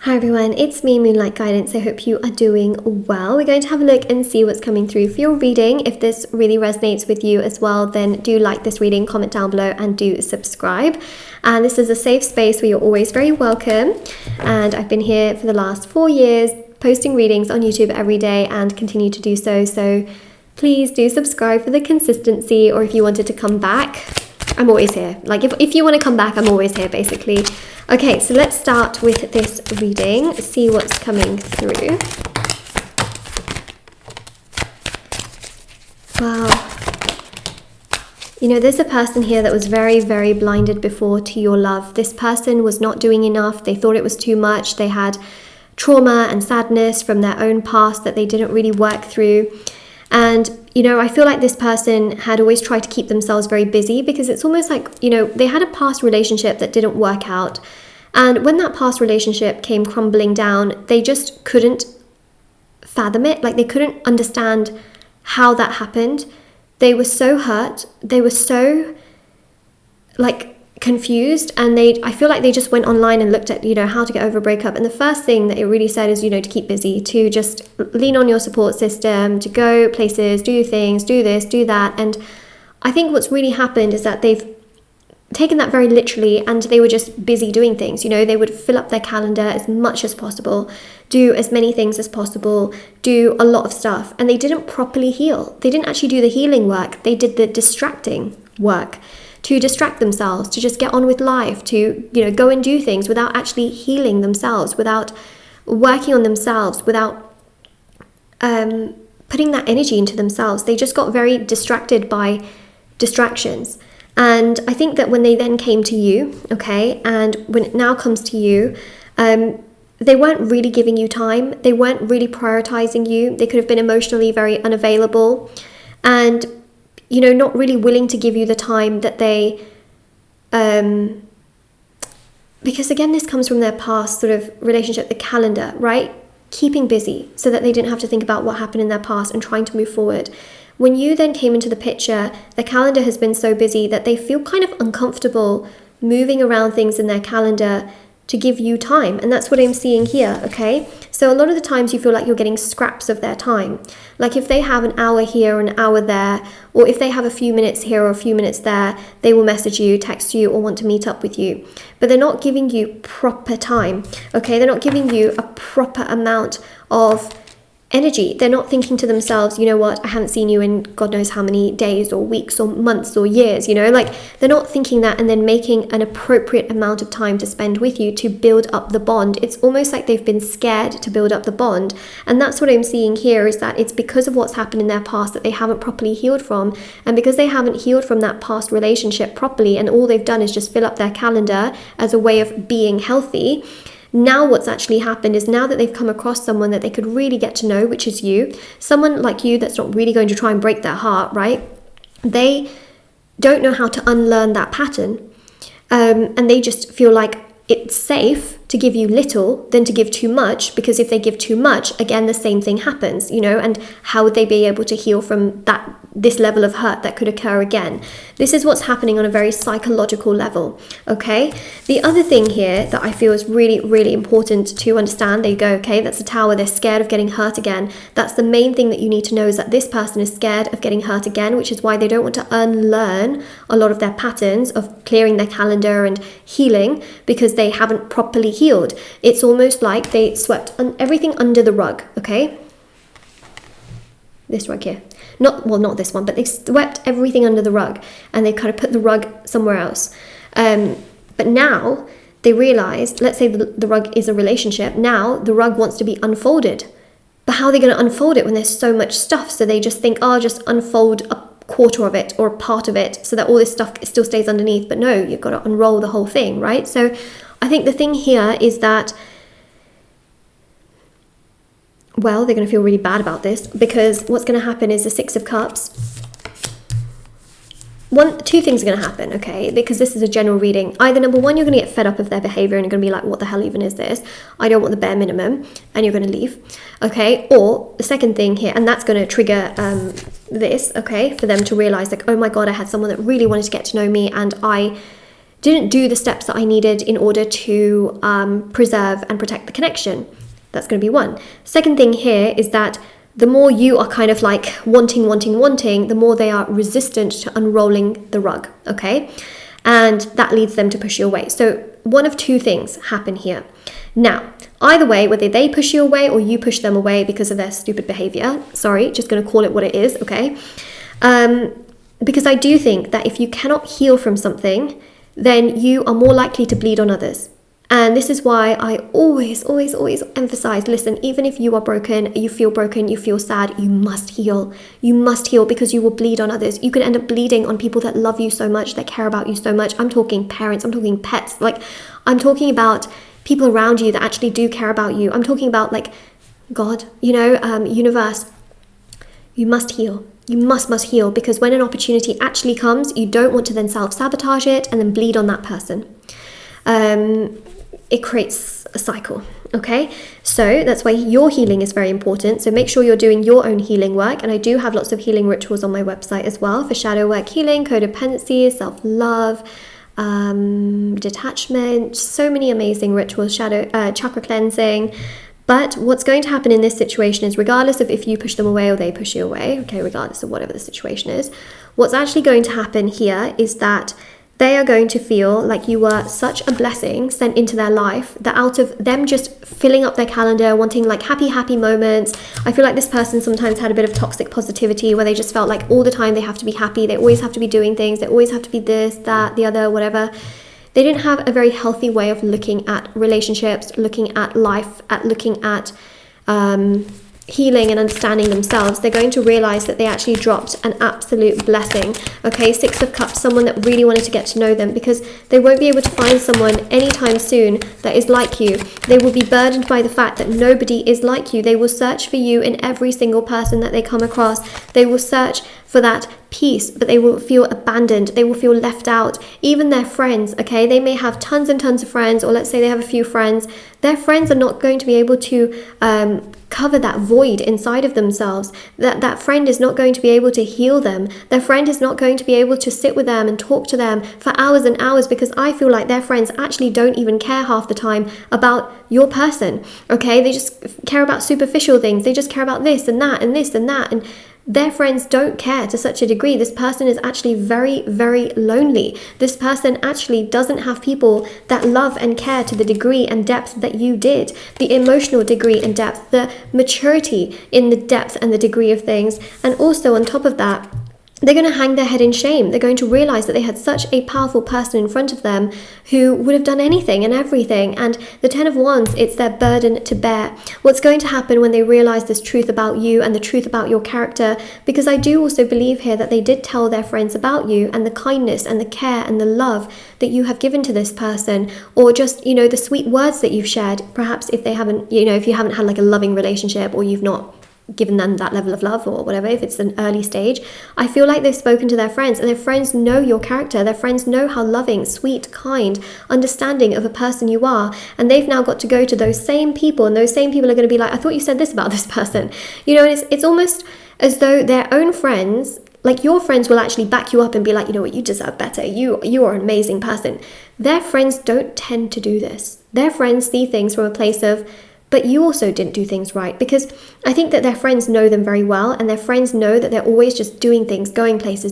Hi everyone, it's me, Moonlight Guidance. I hope you are doing well. We're going to have a look and see what's coming through for your reading. If this really resonates with you as well, then do like this reading, comment down below, and do subscribe. And this is a safe space where you're always very welcome. And I've been here for the last 4 years, posting readings on YouTube every day and continue to do so. So please do subscribe for the consistency, or if you wanted to come back, I'm always here. Like if you want to come back, I'm always here basically. Okay, so let's start with this reading, see what's coming through. Wow. You know, there's a person here that was very, very blinded before to your love. This person was not doing enough. They thought it was too much. They had trauma and sadness from their own past that they didn't really work through. And, you know, I feel like this person had always tried to keep themselves very busy, because it's almost like, you know, they had a past relationship that didn't work out. And when that past relationship came crumbling down, they just couldn't fathom it. Like, they couldn't understand how that happened. They were so hurt. They were so, like, confused, and I feel like they just went online and looked at, you know, how to get over a breakup, and the first thing that it really said is, you know, to keep busy, to just lean on your support system, to go places, do things, do this, do that. And I think what's really happened is that they've taken that very literally, and they were just busy doing things. You know, they would fill up their calendar as much as possible, do as many things as possible, do a lot of stuff, and they didn't properly heal. They didn't actually do the healing work. They did the distracting work, to distract themselves, to just get on with life, to, you know, go and do things without actually healing themselves, without working on themselves, without putting that energy into themselves. They just got very distracted by distractions. And I think that when they then came to you, okay, and when it now comes to you, they weren't really giving you time. They weren't really prioritizing you. They could have been emotionally very unavailable, and, you know, not really willing to give you the time that they, because again, this comes from their past sort of relationship, the calendar, right? Keeping busy so that they didn't have to think about what happened in their past and trying to move forward. When you then came into the picture, the calendar has been so busy that they feel kind of uncomfortable moving around things in their calendar to give you time. And that's what I'm seeing here, okay? So a lot of the times you feel like you're getting scraps of their time. Like if they have an hour here or an hour there, or if they have a few minutes here or a few minutes there, they will message you, text you, or want to meet up with you. But they're not giving you proper time, okay? They're not giving you a proper amount of energy. They're not thinking to themselves, you know what, I haven't seen you in God knows how many days or weeks or months or years, you know, like they're not thinking that and then making an appropriate amount of time to spend with you to build up the bond. It's almost like they've been scared to build up the bond. And that's what I'm seeing here, is that it's because of what's happened in their past that they haven't properly healed from. And because they haven't healed from that past relationship properly, and all they've done is just fill up their calendar as a way of being healthy, now what's actually happened is, now that they've come across someone that they could really get to know, which is you, someone like you that's not really going to try and break their heart, right? They don't know how to unlearn that pattern. And they just feel like it's safe to give you little than to give too much, because if they give too much, again, the same thing happens, you know, and how would they be able to heal from this level of hurt that could occur again? This is what's happening on a very psychological level, okay? The other thing here that I feel is really, really important to understand, there you go, okay, that's a tower. They're scared of getting hurt again. That's the main thing that you need to know, is that this person is scared of getting hurt again, which is why they don't want to unlearn a lot of their patterns of clearing their calendar and healing, because they haven't properly healed. It's almost like they swept everything under the rug, okay? This rug here. Not this one, but they swept everything under the rug, and they kind of put the rug somewhere else. But now they realize, let's say the rug is a relationship, now the rug wants to be unfolded. But how are they going to unfold it when there's so much stuff? So they just think, oh, I'll just unfold a quarter of it or a part of it so that all this stuff still stays underneath. But no, you've got to unroll the whole thing, right? So I think the thing here is that, well, they're going to feel really bad about this, because what's going to happen is the Six of Cups. Two things are going to happen, okay? Because this is a general reading. Either number one, you're going to get fed up of their behavior and you're going to be like, what the hell even is this? I don't want the bare minimum, and you're going to leave, okay? Or the second thing here, and that's going to trigger this, okay? For them to realize, like, oh my God, I had someone that really wanted to get to know me, and I didn't do the steps that I needed in order to preserve and protect the connection. That's going to be one. Second thing here is that the more you are kind of like wanting, the more they are resistant to unrolling the rug, okay? And that leads them to push you away. So one of two things happen here. Now, either way, whether they push you away or you push them away because of their stupid behavior, sorry, just going to call it what it is, okay? Because I do think that if you cannot heal from something, then you are more likely to bleed on others. And this is why I always emphasize, listen, even if you are broken, you feel sad, you must heal. You must heal, because you will bleed on others. You can end up bleeding on people that love you so much, that care about you so much. I'm talking parents, I'm talking pets, like I'm talking about people around you that actually do care about you. I'm talking about like God, universe. You must heal. You must heal, because when an opportunity actually comes, you don't want to then self-sabotage it and then bleed on that person. It creates a cycle, okay? So that's why your healing is very important. So make sure you're doing your own healing work. And I do have lots of healing rituals on my website as well for shadow work healing, codependency, self-love, detachment, so many amazing rituals, chakra cleansing. But what's going to happen in this situation is, regardless of if you push them away or they push you away, okay, regardless of whatever the situation is, what's actually going to happen here is that they are going to feel like you were such a blessing sent into their life that out of them just filling up their calendar, wanting like happy moments. I feel like this person sometimes had a bit of toxic positivity where they just felt like all the time they have to be happy. They always have to be doing things. They always have to be this, that, the other, whatever. They didn't have a very healthy way of looking at relationships, looking at life, looking at healing and understanding themselves. They're going to realize that they actually dropped an absolute blessing. Okay, Six of Cups, someone that really wanted to get to know them, because they won't be able to find someone anytime soon that is like you. They will be burdened by the fact that nobody is like you. They will search for you in every single person that they come across. They will search for that peace, but they will feel abandoned. They will feel left out. Even their friends, okay, they may have tons and tons of friends, or let's say they have a few friends. Their friends are not going to be able to cover that void inside of themselves. That friend is not going to be able to heal them. Their friend is not going to be able to sit with them and talk to them for hours and hours, because I feel like their friends actually don't even care half the time about your person. Okay, they just care about superficial things. They just care about this and that and this and that, and their friends don't care to such a degree. This person is actually very, very lonely. This person actually doesn't have people that love and care to the degree and depth that you did. The emotional degree and depth, the maturity in the depth and the degree of things. And also on top of that, they're going to hang their head in shame. They're going to realize that they had such a powerful person in front of them who would have done anything and everything. And the 10 of Wands, it's their burden to bear. What's going to happen when they realize this truth about you and the truth about your character? Because I do also believe here that they did tell their friends about you and the kindness and the care and the love that you have given to this person, or just, the sweet words that you've shared. Perhaps if they haven't, if you haven't had like a loving relationship, or you've not given them that level of love or whatever, if it's an early stage, I feel like they've spoken to their friends, and their friends know your character. Their friends know how loving, sweet, kind, understanding of a person you are, and they've now got to go to those same people, and those same people are going to be like, I thought you said this about this person. And it's almost as though their own friends, like your friends, will actually back you up and be like, you know what, you deserve better, you are an amazing person. Their friends don't tend to do this. Their friends see things from a place of, but you also didn't do things right, because I think that their friends know them very well, and their friends know that they're always just doing things, going places,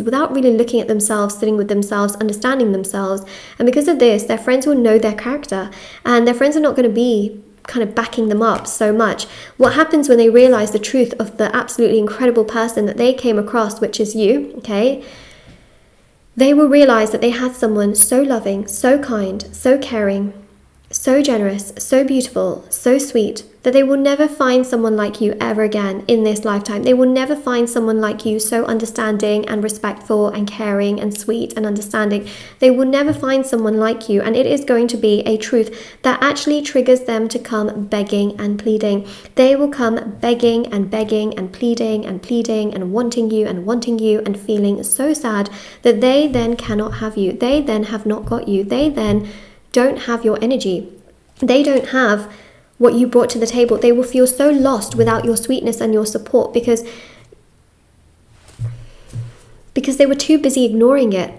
without really looking at themselves, sitting with themselves, understanding themselves. And because of this, their friends will know their character, and their friends are not going to be kind of backing them up so much. What happens when they realize the truth of the absolutely incredible person that they came across, which is you, okay? They will realize that they had someone so loving, so kind, so caring, so generous, so beautiful, so sweet, that they will never find someone like you ever again in this lifetime. They will never find someone like you so understanding and respectful and caring and sweet and understanding. They will never find someone like you, and it is going to be a truth that actually triggers them to come begging and pleading. They will come begging and pleading and wanting you and feeling so sad that they then cannot have you. They then have not got you. They then don't have your energy. They don't have what you brought to the table. They will feel so lost without your sweetness and your support, because they were too busy ignoring it.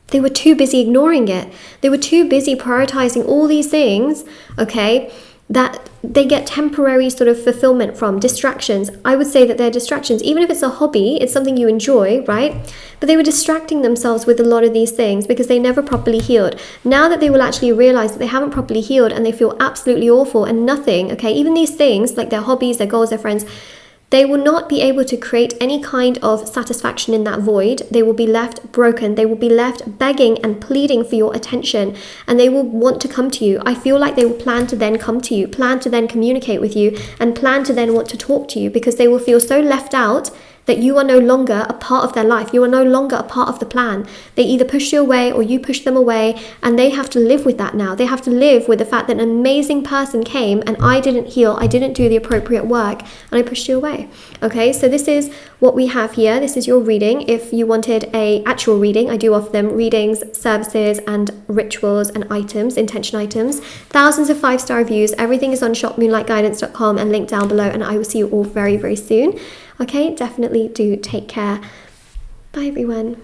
They were too busy ignoring it. They were too busy prioritizing all these things, okay, that they get temporary sort of fulfillment from. Distractions. I would say that they're distractions. Even if it's a hobby, it's something you enjoy, right? But they were distracting themselves with a lot of these things because they never properly healed. Now that they will actually realize that they haven't properly healed and they feel absolutely awful and nothing, okay, even these things like their hobbies, their goals, their friends, they will not be able to create any kind of satisfaction in that void. They will be left broken. They will be left begging and pleading for your attention, and they will want to come to you. I feel like they will plan to then come to you, plan to then communicate with you, and plan to then want to talk to you, because they will feel so left out that you are no longer a part of their life. You are no longer a part of the plan. They either push you away or you push them away, and they have to live with that now. They have to live with the fact that an amazing person came and I didn't heal, I didn't do the appropriate work, and I pushed you away. Okay, so this is what we have here. This is your reading. If you wanted a actual reading, I do offer them readings, services, and rituals and items, intention items. Thousands of 5-star reviews. Everything is on shopmoonlightguidance.com and linked down below, and I will see you all very, very soon. Okay, definitely do take care. Bye, everyone.